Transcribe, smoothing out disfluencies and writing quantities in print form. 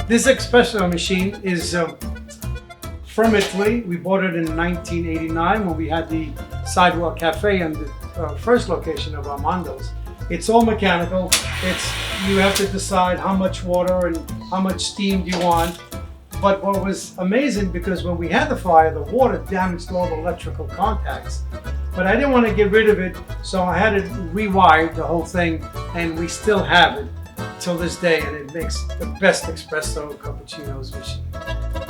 This espresso machine is from Italy. We bought it in 1989 when we had the Sidewalk Cafe and the first location of Armondo's. It's all mechanical. You have to decide how much water and how much steam do you want. But what was amazing, because when we had the fire, the water damaged all the electrical contacts. But I didn't want to get rid of it, so I had it rewired, the whole thing, and we still have it till this day, and it makes the best espresso cappuccinos machine.